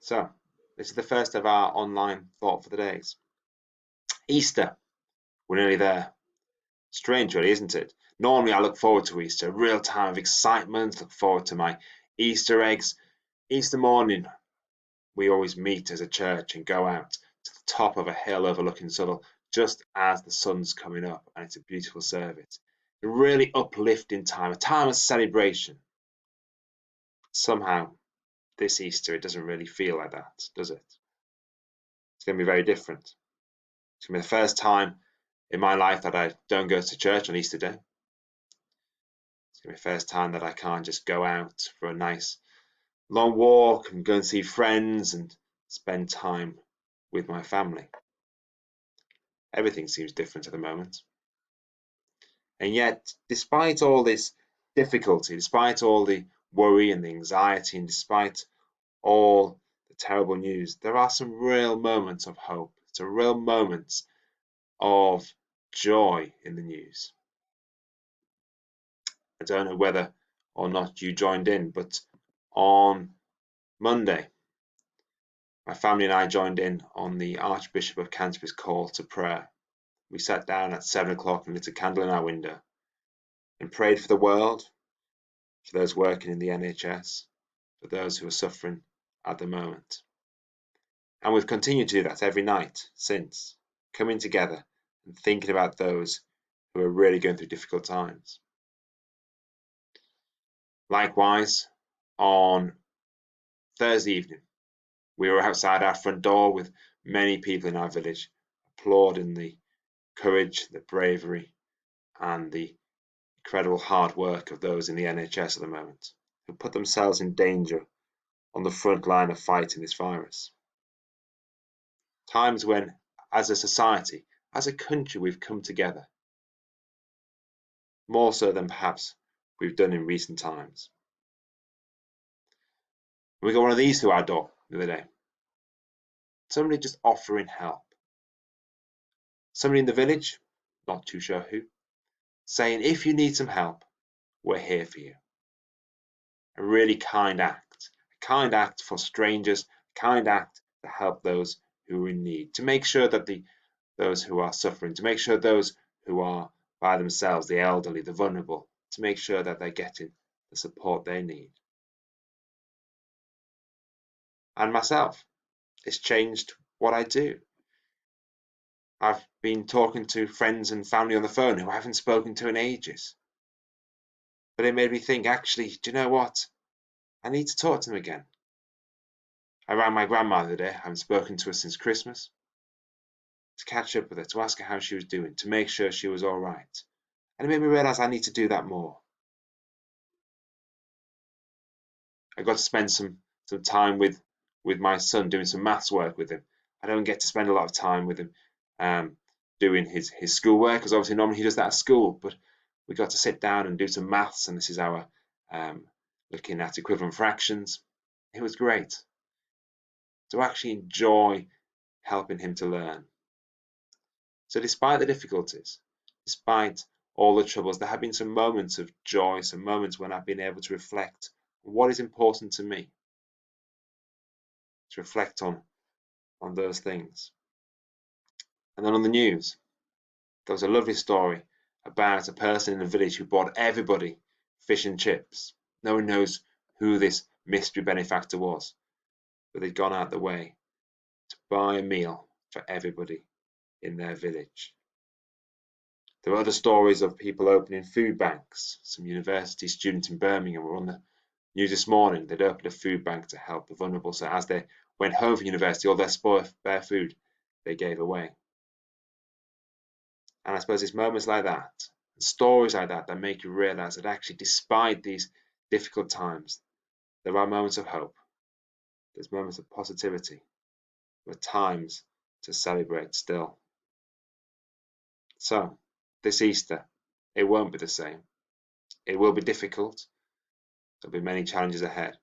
So, this is the first of our online thought for the days. Easter. We're nearly there. Strange, really, isn't it? Normally, I look forward to Easter, a real time of excitement, look forward to my Easter eggs. Easter morning, we always meet as a church and go out to the top of a hill overlooking Southall just as the sun's coming up, and it's a beautiful service. A really uplifting time, a time of celebration. Somehow, this Easter, it doesn't really feel like that, does it? It's going to be very different. It's going to be the first time in my life that I don't go to church on Easter Day. It's going to be the first time that I can't just go out for a nice long walk and go and see friends and spend time with my family. Everything seems different at the moment. And yet, despite all this difficulty, despite all the worry and the anxiety, and despite all the terrible news, there are some real moments of hope, some real moments of joy in the news. I don't know whether or not you joined in, but on Monday, my family and I joined in on the Archbishop of Canterbury's call to prayer. We sat down at 7 o'clock and lit a candle in our window and prayed for the world, for those working in the NHS, for those who are suffering at the moment. And we've continued to do that every night since, coming together and thinking about those who are really going through difficult times. Likewise, on Thursday evening, we were outside our front door with many people in our village applauding the courage, the bravery, and the incredible hard work of those in the NHS at the moment, who put themselves in danger on the front line of fighting this virus. Times when, as a society, as a country, we've come together, more so than perhaps we've done in recent times. We got one of these through our door the other day. Somebody just offering help. Somebody in the village, not too sure who, saying, if you need some help, we're here for you. A really kind act. A kind act for strangers, a kind act to help those who are in need, to make sure that those who are suffering, to make sure those who are by themselves, the elderly, the vulnerable, to make sure that they're getting the support they need. And myself, it's changed what I do. I've been talking to friends and family on the phone who I haven't spoken to in ages. But it made me think, actually, do you know what? I need to talk to them again. I rang my grandma the other day, I haven't spoken to her since Christmas, to catch up with her, to ask her how she was doing, to make sure she was all right. And it made me realise I need to do that more. I got to spend some time with my son doing some maths work with him. I don't get to spend a lot of time with him doing his schoolwork, because obviously normally he does that at school, but we got to sit down and do some maths, and this is our looking at equivalent fractions. It was great to actually enjoy helping him to learn. So despite the difficulties, despite all the troubles, there have been some moments of joy, some moments when I've been able to reflect on what is important to me, to reflect on those things. And then on the news, there was a lovely story about a person in a village who bought everybody fish and chips. No one knows who this mystery benefactor was, but they'd gone out the way to buy a meal for everybody in their village. There were other stories of people opening food banks. Some university students in Birmingham were on the news this morning. They'd opened a food bank to help the vulnerable. So as they went home from university, all their spare food they gave away. And I suppose it's moments like that, stories like that, that make you realise that actually, despite these difficult times, there are moments of hope. There's moments of positivity. There are times to celebrate still. So, this Easter, it won't be the same. It will be difficult. There'll be many challenges ahead.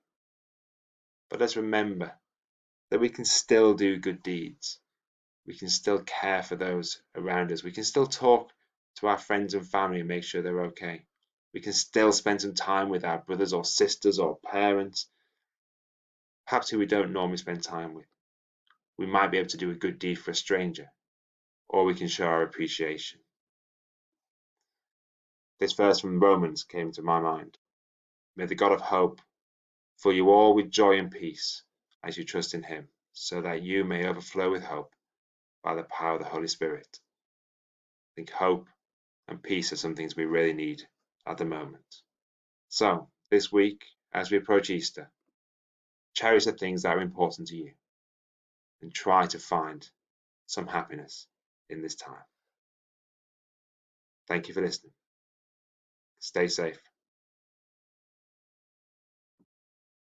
But let's remember that we can still do good deeds. We can still care for those around us. We can still talk to our friends and family and make sure they're okay. We can still spend some time with our brothers or sisters or parents. perhaps who we don't normally spend time with. We might be able to do a good deed for a stranger, or we can show our appreciation. This verse from Romans came to my mind. May the God of hope fill you all with joy and peace as you trust in him, so that you may overflow with hope by the power of the Holy Spirit. I think hope and peace are some things we really need at the moment. So, this week, as we approach Easter, cherish the things that are important to you and try to find some happiness in this time. Thank you for listening. Stay safe.